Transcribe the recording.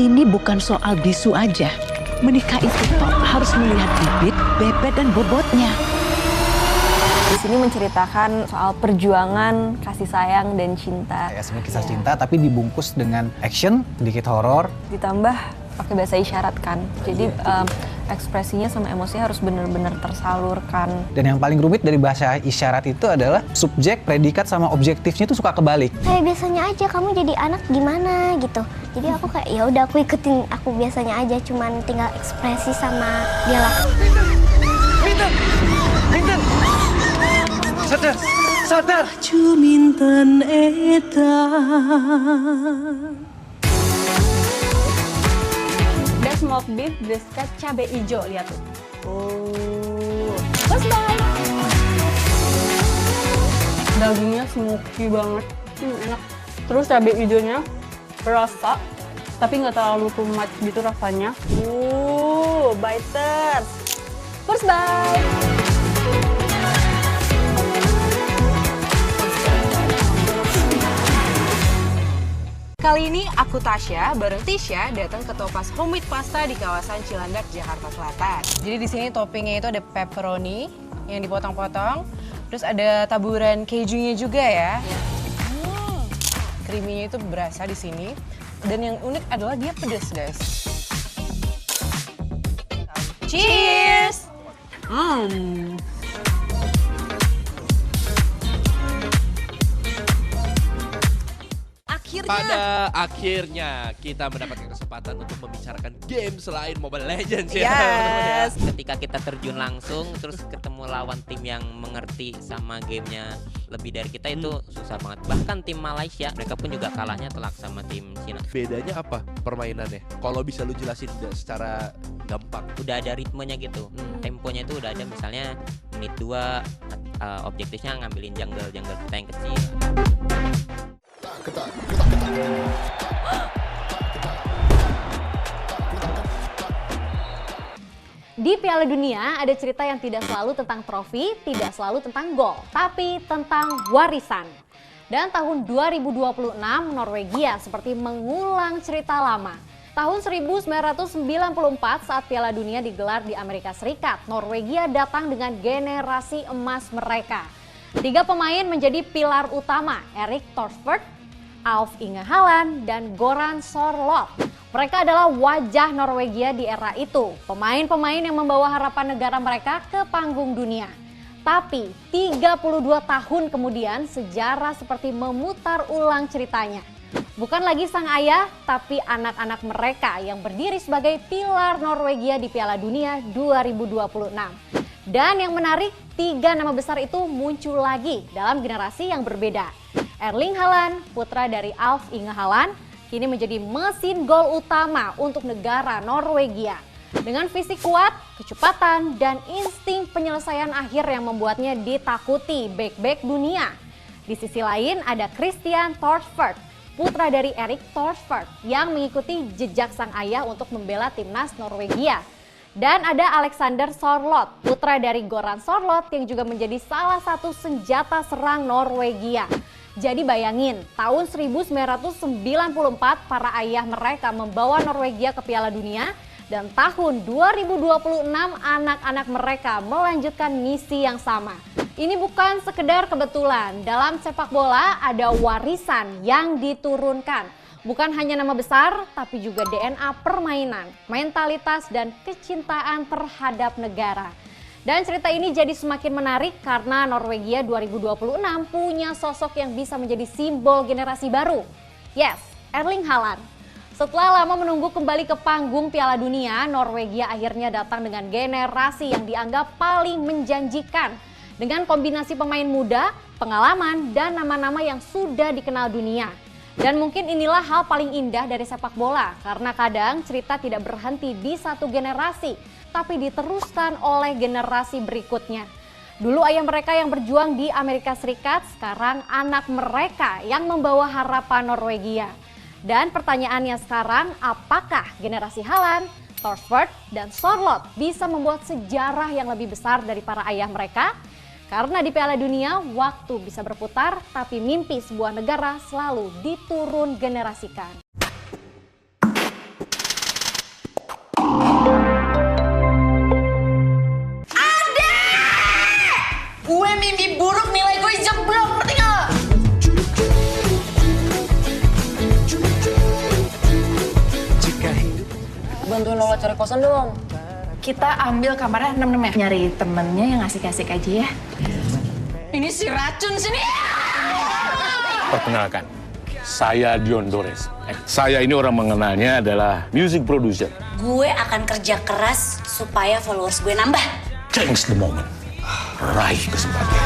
ini bukan soal bisu aja. Menikah itu toh harus melihat bibit, bebet, dan bobotnya. Di sini menceritakan soal perjuangan, kasih sayang, dan cinta. Ya, sebenarnya kisah cinta tapi dibungkus dengan action, sedikit horor. Ditambah pakai bahasa isyarat kan. Jadi ekspresinya sama emosinya harus benar-benar tersalurkan. Dan yang paling rumit dari bahasa isyarat itu adalah subjek, predikat, sama objektifnya itu suka kebalik. Kayak biasanya aja, kamu jadi anak gimana gitu. Jadi aku kayak ya udah aku ikutin aku biasanya aja, cuman tinggal ekspresi sama dialog. Minten! Sadar! Sadar! Cuminten eta. Ada smoke beef, brisket, cabai hijau, lihat tuh. Terus bye. Dagingnya smoky banget, enak. Terus cabai hijaunya berasa, tapi nggak terlalu too much gitu rasanya. Biters. First bite. Kali ini aku Tasya bareng Tisha datang ke Topas Homemade Pasta di kawasan Cilandak, Jakarta Selatan. Jadi di sini toppingnya itu ada pepperoni yang dipotong-potong, terus ada taburan kejunya juga ya. Creamy-nya itu berasa di sini. Dan yang unik adalah dia pedas, guys. Cheers! Pada akhirnya kita mendapatkan kesempatan untuk membicarakan game selain Mobile Legends ya. Yes. Ketika kita terjun langsung terus ketemu lawan tim yang mengerti sama gamenya lebih dari kita itu susah banget. Bahkan tim Malaysia mereka pun juga kalahnya telak sama tim Cina. Bedanya apa permainannya? Kalau bisa lu jelasin secara gampang. Udah ada ritmenya gitu, temponya itu udah ada, misalnya menit 2 objektifnya ngambilin jungle kita yang kecil. Di Piala Dunia ada cerita yang tidak selalu tentang trofi, tidak selalu tentang gol, tapi tentang warisan. Dan tahun 2026 Norwegia seperti mengulang cerita lama. Tahun 1994 saat Piala Dunia digelar di Amerika Serikat, Norwegia datang dengan generasi emas mereka. 3 pemain menjadi pilar utama, Erik Thorstvedt, Alf Inge Haaland, dan Goran Sorloth. Mereka adalah wajah Norwegia di era itu, pemain-pemain yang membawa harapan negara mereka ke panggung dunia. Tapi 32 tahun kemudian sejarah seperti memutar ulang ceritanya. Bukan lagi sang ayah, tapi anak-anak mereka yang berdiri sebagai pilar Norwegia di Piala Dunia 2026. Dan yang menarik, 3 nama besar itu muncul lagi dalam generasi yang berbeda. Erling Haaland, putra dari Alf Inge Haaland, kini menjadi mesin gol utama untuk negara Norwegia. Dengan fisik kuat, kecepatan, dan insting penyelesaian akhir yang membuatnya ditakuti bek-bek dunia. Di sisi lain ada Christian Thorstvedt, putra dari Erik Thorstvedt yang mengikuti jejak sang ayah untuk membela timnas Norwegia. Dan ada Alexander Sorloth, putra dari Goran Sorloth yang juga menjadi salah satu senjata serang Norwegia. Jadi bayangin, tahun 1994 para ayah mereka membawa Norwegia ke Piala Dunia, dan tahun 2026 anak-anak mereka melanjutkan misi yang sama. Ini bukan sekedar kebetulan, dalam sepak bola ada warisan yang diturunkan. Bukan hanya nama besar, tapi juga DNA permainan, mentalitas, dan kecintaan terhadap negara. Dan cerita ini jadi semakin menarik karena Norwegia 2026 punya sosok yang bisa menjadi simbol generasi baru. Yes, Erling Haaland. Setelah lama menunggu kembali ke panggung Piala Dunia, Norwegia akhirnya datang dengan generasi yang dianggap paling menjanjikan. Dengan kombinasi pemain muda, pengalaman, dan nama-nama yang sudah dikenal dunia. Dan mungkin inilah hal paling indah dari sepak bola, karena kadang cerita tidak berhenti di satu generasi, tapi diteruskan oleh generasi berikutnya. Dulu ayah mereka yang berjuang di Amerika Serikat, sekarang anak mereka yang membawa harapan Norwegia. Dan pertanyaannya sekarang, apakah generasi Haaland, Thorstvedt, dan Sorloth bisa membuat sejarah yang lebih besar dari para ayah mereka? Karena di Piala Dunia, waktu bisa berputar, tapi mimpi sebuah negara selalu diturun generasikan. kosan dong. Kita ambil kamarnya 6-6 ya. Nyari temennya yang asik-asik aja ya. Ini si racun sini. Perkenalkan, saya Dion Dores. Saya ini orang mengenalnya adalah music producer. Gue akan kerja keras supaya followers gue nambah. Change the moment. Raih kesempatan.